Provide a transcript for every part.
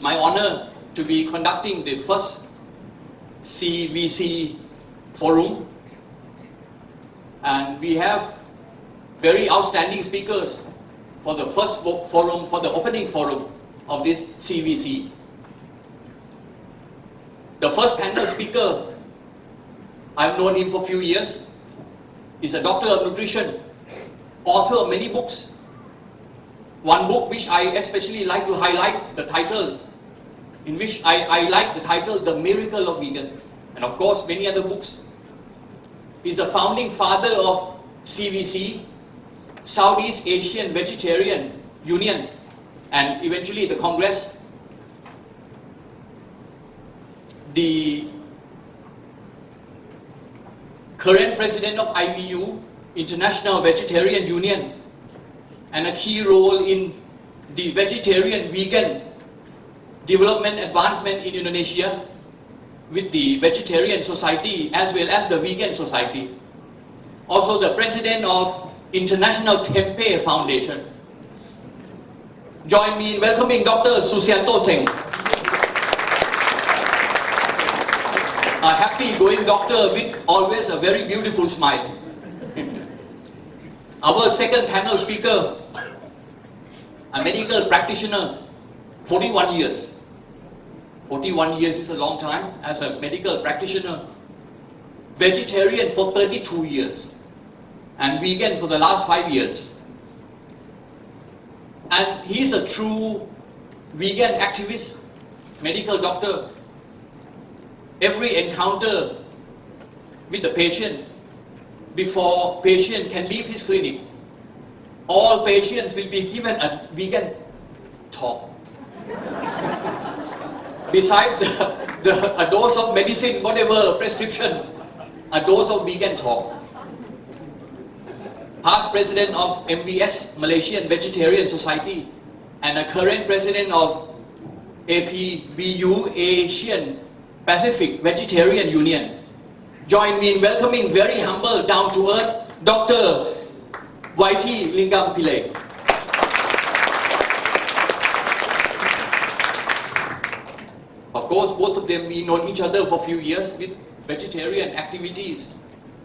It's my honor to be conducting the first CVC forum, and we have very outstanding speakers for the first forum, for the opening forum of this CVC. The first panel speaker, I've known him for a few years. He's a doctor of nutrition, author of many books. One book which I especially like to highlight the title, in which I like the title, The Miracle of Vegan. And of course, many other books. He's a founding father of CVC, Southeast Asian Vegetarian Union, and eventually the Congress. The current president of IVU, International Vegetarian Union, and a key role in the vegetarian vegan development advancement in Indonesia with the Vegetarian Society as well as the Vegan Society. Also the president of International Tempeh Foundation. Join me in welcoming Dr. Susianto Singh. A happy going doctor with always a very beautiful smile. Our second panel speaker, a medical practitioner, 41 years. 41 years is a long time as a medical practitioner. Vegetarian for 32 years. And vegan for the last 5 years. And he's a true vegan activist, medical doctor. Every encounter with the patient, before patient can leave his clinic, all patients will be given a vegan talk. Besides a dose of medicine, whatever prescription, a dose of vegan talk. Past president of MVS, Malaysian Vegetarian Society, and a current president of APVU, Asian Pacific Vegetarian Union. Join me in welcoming very humble, down-to-earth, Dr. YT Lingam Pillay. Of course, both of them, we know each other for a few years with vegetarian activities,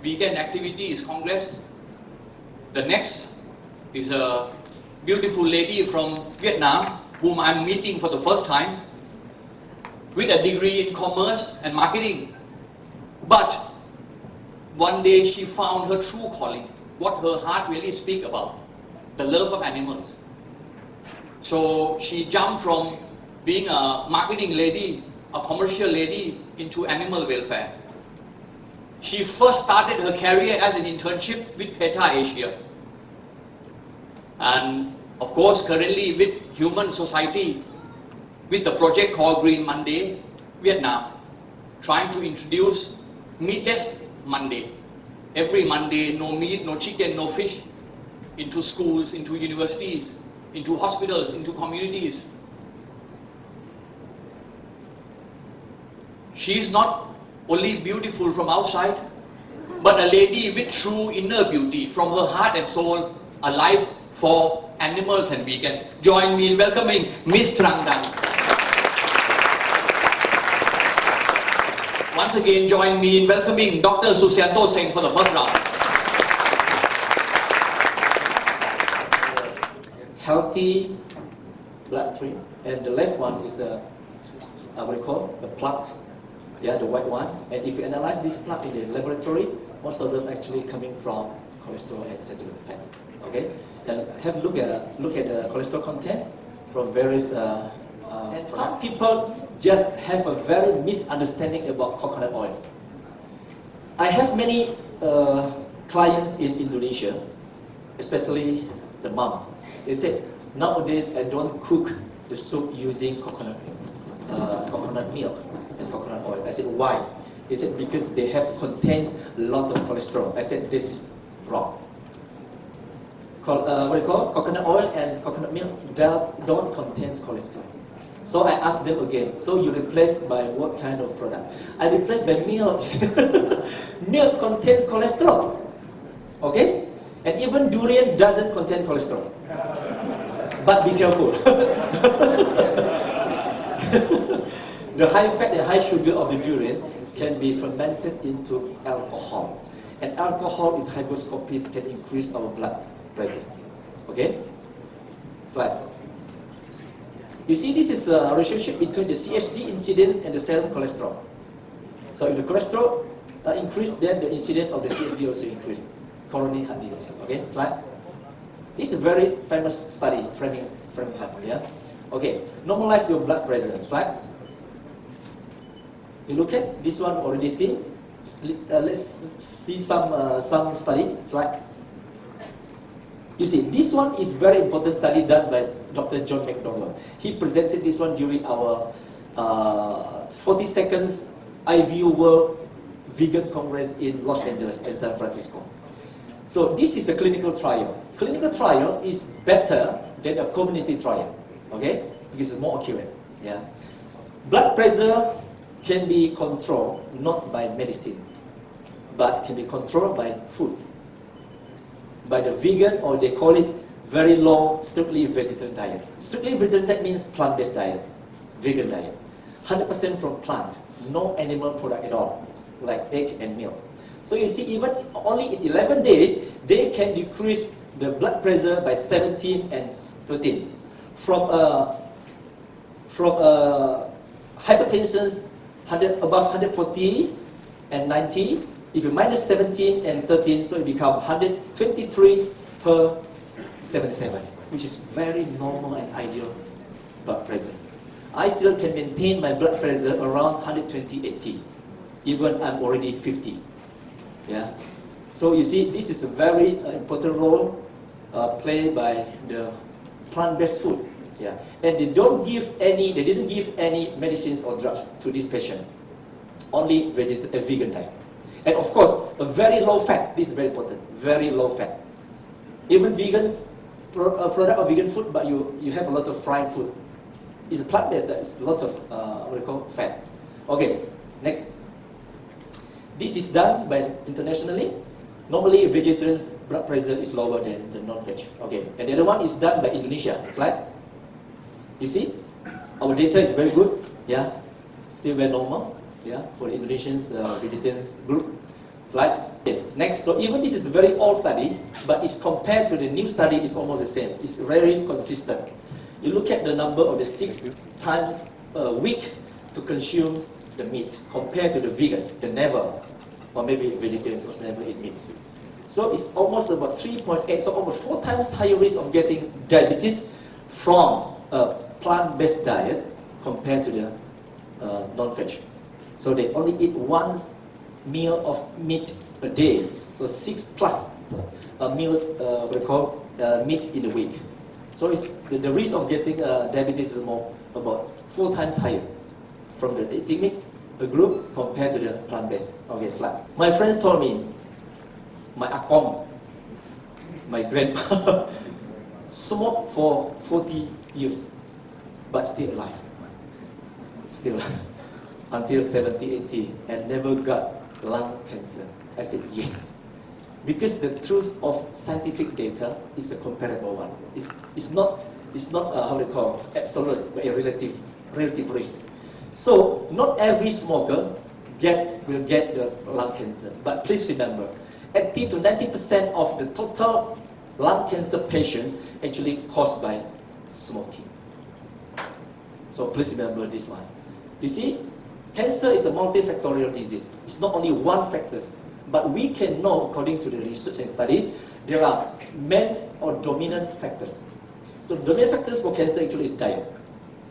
vegan activities, Congress. The next is a beautiful lady from Vietnam, whom I'm meeting for the first time, with a degree in commerce and marketing. But one day she found her true calling, what her heart really speaks about, the love of animals. So she jumped from being a marketing lady, a commercial lady, into animal welfare. She first started her career as an internship with PETA Asia. And of course, currently with Human Society, with the project called Green Monday, Vietnam, trying to introduce meatless Monday. Every Monday, no meat, no chicken, no fish, into schools, into universities, into hospitals, into communities. She's not only beautiful from outside, but a lady with true inner beauty, from her heart and soul, a life for animals and vegan. Join me in welcoming Miss Trang Dan. Once again, join me in welcoming Dr. Susianto Singh for the first round. Healthy bloodstream, and the left one is the what we call the plaque, yeah, the white one. And if you analyze this plaque in the laboratory, most of them actually coming from cholesterol and saturated fat. Okay, and have a look at the cholesterol contents from various. And some people just have a very misunderstanding about coconut oil. I have many clients in Indonesia, especially the moms. They said, nowadays I don't cook the soup using coconut milk and coconut oil. I said, why? They said, because they have contains a lot of cholesterol. I said, this is wrong. What do you call coconut oil and coconut milk don't contain cholesterol. So I asked them again, so you replace by what kind of product? I replace by milk. Milk contains cholesterol. Okay? And even durian doesn't contain cholesterol. But be careful. The high fat and high sugar of the durians can be fermented into alcohol. And alcohol is hygroscopic, can increase our blood pressure. Okay? Slide. You see, this is a relationship between the CHD incidence and the serum cholesterol. So if the cholesterol increased, then the incidence of the CHD also increased. Coronary heart disease. Okay, slide. This is a very famous study, Framingham. Yeah. Okay, normalize your blood pressure. Slide. You look at this one already seen. Let's see some study. Slide. You see, this one is very important study done by Dr. John McDonald. He presented this one during our 40 seconds IVU World Vegan Congress in Los Angeles and San Francisco. So this is a clinical trial. Clinical trial is better than a community trial, okay? Because it's more accurate. Yeah. Blood pressure can be controlled not by medicine, but can be controlled by food. By the vegan, or they call it very low, strictly vegetarian diet. Strictly vegetarian diet means plant-based diet, vegan diet. 100% from plant, no animal product at all, like egg and milk. So you see, even only in 11 days, they can decrease the blood pressure by 17 and 13. From hypertension above 140 and 90, if you minus 17 and 13, so it becomes 123 per 77, which is very normal and ideal blood pressure. I still can maintain my blood pressure around 120/80, even I'm already 50. Yeah. So you see, this is a very important role played by the plant-based food. Yeah. And they didn't give any medicines or drugs to this patient. Only vegan diet. And of course, a very low fat. This is very important. Very low fat. Even vegan product of vegan food, but you have a lot of fried food. It's a plant-based. There is a lot of what we call fat. Okay, next. This is done by internationally. Normally, vegetarians' blood pressure is lower than the non-veg. Okay, and the other one is done by Indonesia. Slide. You see, our data is very good. Yeah, still very normal. Yeah, for the Indonesians vegetarians group. Slide. Okay. Next, so even this is a very old study, but it's compared to the new study, it's almost the same. It's very consistent. You look at the number of the 6 times a week to consume the meat compared to the vegan, the never, or maybe vegetarians also never eat meat. So it's almost about 3.8, so almost 4 times higher risk of getting diabetes from a plant-based diet compared to the non-veg. So they only eat 1 meal of meat a day. So 6 plus meals we call meat in a week. So it's the risk of getting diabetes is about 4 times higher from the eating meat group compared to the plant-based. Okay, slide. My friends told me, my akong, my grandpa, smoked for 40 years, but still alive. Still alive. Until 70, 80, and never got lung cancer. I said, yes. Because the truth of scientific data is a comparable one. It's not how they call absolute, but a relative risk. So not every smoker will get the lung cancer. But please remember, 80 to 90% of the total lung cancer patients actually caused by smoking. So please remember this one. You see, cancer is a multifactorial disease. It's not only one factor. But we can know, according to the research and studies, there are main or dominant factors. So dominant factors for cancer actually is diet,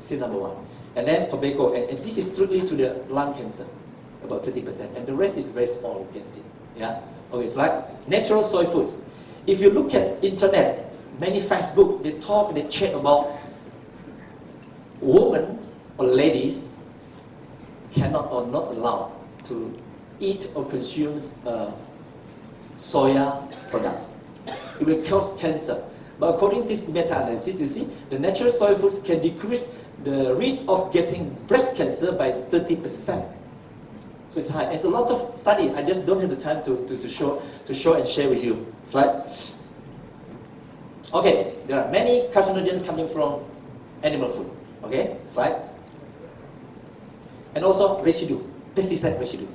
still number 1. And then tobacco, and this is strictly to the lung cancer, about 30%. And the rest is very small, you can see. Yeah? Okay, it's like natural soy foods. If you look at internet, many Facebook, they chat about women or ladies cannot or not allowed to eat or consume soya products. It will cause cancer. But according to this meta-analysis, you see, the natural soy foods can decrease the risk of getting breast cancer by 30%. So it's high. It's a lot of study. I just don't have the time to show and share with you. Slide. Okay, there are many carcinogens coming from animal food. Okay, slide. And also residue, pesticide residue.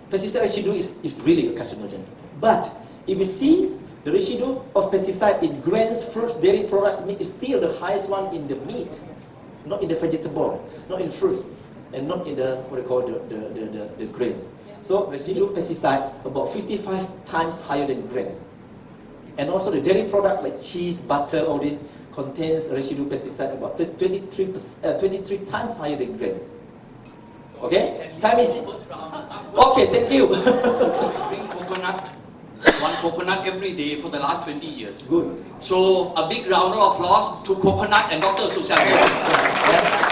Pesticide residue is really a carcinogen. But if you see the residue of pesticide in grains, fruits, dairy products, meat is still the highest one in the meat, not in the vegetable, not in fruits, and not in the what they call the grains. So residue pesticide about 55 times higher than grains. And also the dairy products like cheese, butter, all this contains residue pesticide about 23 times higher than grains. Okay? Time is... Okay, thank you. Drink coconut, one coconut every day for the last 20 years. Good. So a big round of applause to coconut and Dr. Susianto. Yeah.